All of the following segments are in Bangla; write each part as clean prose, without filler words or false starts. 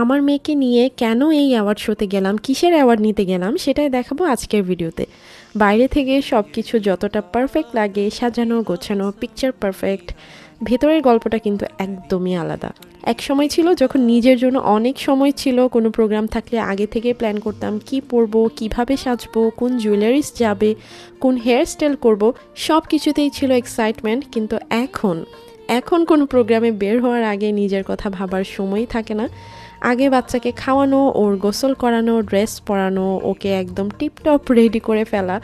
আমার মেয়েকে নিয়ে কেন এই অ্যাওয়ার্ড শোতে গেলাম, কিসের অ্যাওয়ার্ড নিতে গেলাম সেটাই দেখাবো আজকের ভিডিওতে। বাইরে থেকে সব কিছু যতটা পারফেক্ট লাগে, সাজানো গোছানো, পিকচার পারফেক্ট, ভেতরের গল্পটা কিন্তু একদমই আলাদা। এক সময় ছিল যখন নিজের জন্য অনেক সময় ছিল, কোনো প্রোগ্রাম থাকলে আগে থেকে প্ল্যান করতাম কি পরবো, কিভাবে সাজবো, কোন জুয়েলারিস যাবে, কোন হেয়ার স্টাইল করবো, সব কিছুতেই ছিল এক্সাইটমেন্ট। কিন্তু এখন কোনো প্রোগ্রামে বের হওয়ার আগে নিজের কথা ভাবার সময় থাকে না। আগে বাচ্চাকে খাওয়ানো, ওর গোসল করানো, ড্রেস পরানো, ওকে একদম টিপটপ রেডি করে ফেলা,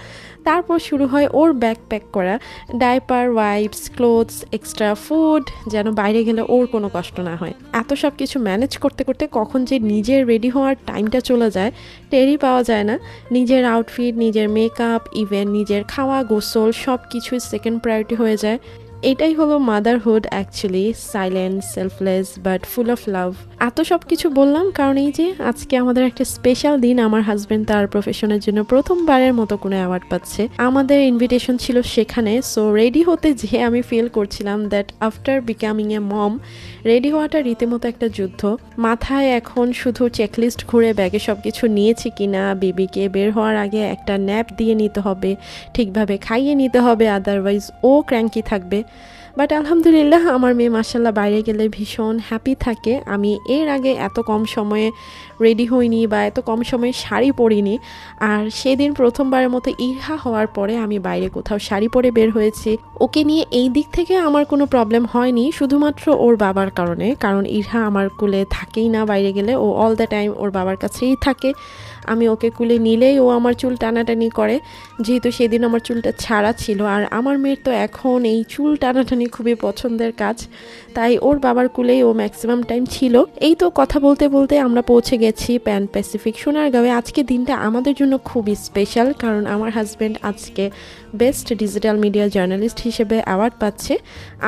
তারপর শুরু হয় ওর ব্যাগ প্যাক করা, diaper, wipes, clothes, extra food, যেন বাইরে গেলে ওর কোনো কষ্ট না হয়। এত সব কিছু ম্যানেজ করতে করতে কখন যে নিজের রেডি হওয়ার টাইমটা চলে যায় টেরই পাওয়া যায় না। নিজের আউটফিট, নিজের মেকআপ, ইভেন নিজের খাওয়া, গোসল সব কিছুই সেকেন্ড প্রায়োরিটি হয়ে যায়। এটাই হলো motherhood actually, silent, selfless but full of love. এত সব কিছু বললাম কারণ এই যে আজকে আমাদের একটা স্পেশাল দিন। আমার হাজব্যান্ড তার প্রফেশনের জন্য প্রথমবারের মতো কোনো অ্যাওয়ার্ড পাচ্ছে, আমাদের ইনভিটেশন ছিল সেখানে। সো রেডি হতে যেয়ে আমি ফিল করছিলাম that after becoming a mom, ready হওয়াটা রীতিমতো একটা যুদ্ধ। মাথায় এখন শুধু চেকলিস্ট ঘুরে ব্যাগে সব কিছু নিয়েছি কিনা, বেবিকে বের হওয়ার আগে একটা ন্যাপ দিয়ে নিতে হবে, ঠিকভাবে খাইয়ে নিতে হবে, আদারওয়াইজ ও ক্র্যাঙ্কি থাকবে। বাট আলহামদুলিল্লাহ আমার মেয়ে মাশাল্লাহ বাইরে গেলে ভীষণ হ্যাপি থাকে। আমি এর আগে এত কম সময়ে রেডি হইনি বা এত কম সময়ে শাড়ি পরিনি। আর সেদিন প্রথমবারের মতো ইরহা হওয়ার পরে আমি বাইরে কোথাও শাড়ি পরে বের হয়েছি। ওকে নিয়ে এই দিক থেকে আমার কোনো প্রবলেম হয়নি, শুধুমাত্র ওর বাবার কারণে। কারণ ইরহা আমার কুলে থাকেই না বাইরে গেলে, ও অল দ্য টাইম ওর বাবার কাছেই থাকে। আমি ওকে কুলে নিলেই ও আমার চুল টানাটানি করে, যেহেতু সেদিন আমার চুলটা ছাড়া ছিল। আর আমার মেয়ের তো এখন এই চুল টানাটানি খুবই পছন্দের কাজ, তাই ওর বাবার কুলেই ও ম্যাক্সিমাম টাইম ছিল। এই তো কথা বলতে বলতে আমরা পৌঁছে গেছি প্যান প্যাসিফিক সোনারগাঁওয়ে। আজকে দিনটা আমাদের জন্য খুবই স্পেশাল, কারণ আমার হাজব্যান্ড আজকে বেস্ট ডিজিটাল মিডিয়া জার্নালিস্ট হিসেবে অ্যাওয়ার্ড পাচ্ছে।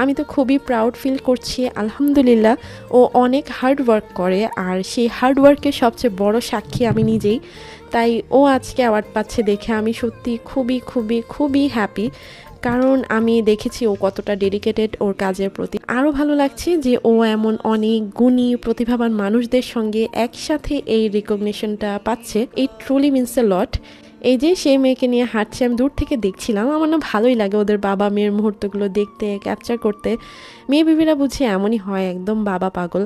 আমি তো খুবই প্রাউড ফিল করছি আলহামদুলিল্লাহ। ও অনেক হার্ড ওয়ার্ক করে, আর সেই হার্ড ওয়ার্কের সবচেয়ে বড় সাক্ষী আমি নিজেই। তাই ও আজকে অ্যাওয়ার্ড পাচ্ছে দেখে আমি সত্যি খুবই খুবই খুবই হ্যাপি, কারণ আমি দেখেছি ও কতটা ডেডিকেটেড ওর কাজের প্রতি। আরও ভালো লাগছে যে ও এমন অনেক গুণী প্রতিভাবান মানুষদের সঙ্গে একসাথে এই রিকগনিশনটা পাচ্ছে। ইট ট্রুলি মিনস এ লট। এই যে সেই মেয়েকে নিয়ে হাঁটছে, আমি দূর থেকে দেখছিলাম, আমার না ভালোই লাগে ওদের বাবা মেয়ের মুহূর্তগুলো দেখতে, ক্যাপচার করতে। মেয়ে বিবিরা বুঝি এমনই হয়, একদম বাবা পাগল।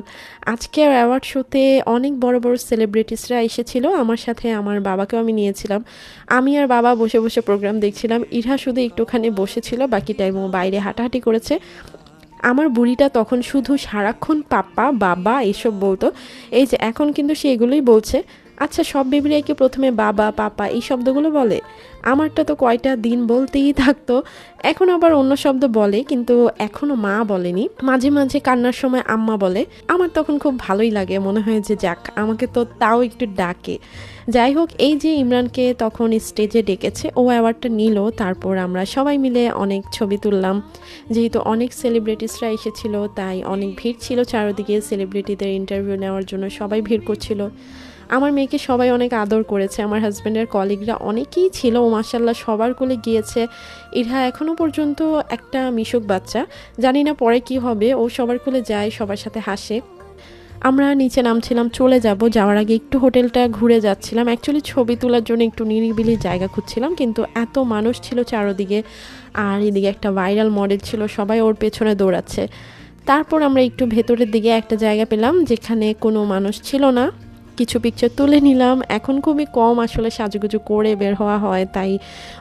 আজকে অ্যাওয়ার্ড শোতে অনেক বড় বড় সেলিব্রিটিসরা এসেছিল, আমার সাথে আমার বাবাকেও আমি নিয়েছিলাম। আমি আর বাবা বসে বসে প্রোগ্রাম দেখছিলাম। ইরহা শুধু একটুখানি বসেছিল, বাকি টাইম ও বাইরে হাঁটাহাঁটি করেছে। আমার বুড়িটা তখন শুধু সারাক্ষণ পাপা বাবা এসব বলতো, এই যে এখন কিন্তু সে এগুলোই বলছে। আচ্ছা, সব বেবিরাই কি প্রথমে বাবা পাপা এই শব্দগুলো বলে? আমারটা তো কয়টা দিন বলতেই থাকতো। এখন আবার অন্য শব্দ বলে, কিন্তু এখনো মা বলেনি। মাঝে মাঝে কান্নার সময় আম্মা বলে। আমার তখন খুব ভালোই লাগে, মনে হয় যে যাক আমাকে তো তাও একটু ডাকে। যাই হোক, এই যে ইমরানকে তখন স্টেজে ডেকেছে, ও অ্যাওয়ার্ডটা নিল। তারপর আমরা সবাই মিলে অনেক ছবি তুললাম। যেহেতু অনেক সেলিব্রিটিসরা এসেছিল তাই অনেক ভিড় ছিল চারদিকে, সেলিব্রিটিদের ইন্টারভিউ নেওয়ার জন্য সবাই ভিড় করছিল। আমার মেয়েকে সবাই অনেক আদর করেছে, আমার হাজব্যান্ডের কলিগরা অনেকেই ছিল। ও মাশাল্লাহ সবার কোলে গিয়েছে। ইরহা এখনও পর্যন্ত একটা মিশুক বাচ্চা, জানি না পরে কি হবে। ও সবার কোলে যায়, সবার সাথে হাসে। আমরা নিচে নামছিলাম, চলে যাওয়ার আগে একটু হোটেলটা ঘুরে যাচ্ছিলাম। অ্যাকচুয়ালি ছবি তোলার জন্য একটু নিরিবিলি জায়গা খুঁজছিলাম, কিন্তু এত মানুষ ছিল চারদিকে, আর এদিকে একটা ভাইরাল মডেল ছিল, সবাই ওর পেছনে দৌড়াচ্ছে। তারপর আমরা একটু ভেতরের দিকে একটা জায়গা পেলাম যেখানে কোনো মানুষ ছিল না, কিছু পিকচার তুলে নিলাম। এখন খুবই কম আসলে সাজুগুজু করে বের হওয়া হয়, তাই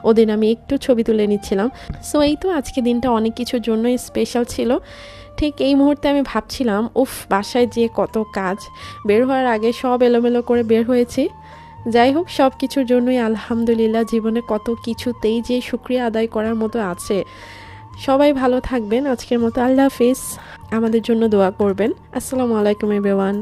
ওদিন আমি একটু ছবি তুলে নিচ্ছিলাম। সো এই তো আজকে দিনটা অনেক কিছুর জন্যই স্পেশাল ছিল। ঠিক এই মুহূর্তে আমি ভাবছিলাম উফ, বাসায় যে কত কাজ, বের হওয়ার আগে সব এলোমেলো করে বের হয়েছি। যাই হোক, সব কিছুর জন্যই আলহামদুলিল্লাহ। জীবনে কত কিছুতেই যে শুকরিয়া আদায় করার মতো আছে। সবাই ভালো থাকবেন, আজকের মতো আল্লাহ হাফিজ। আমাদের জন্য দোয়া করবেন। আসসালামু আলাইকুম এভরিওয়ান।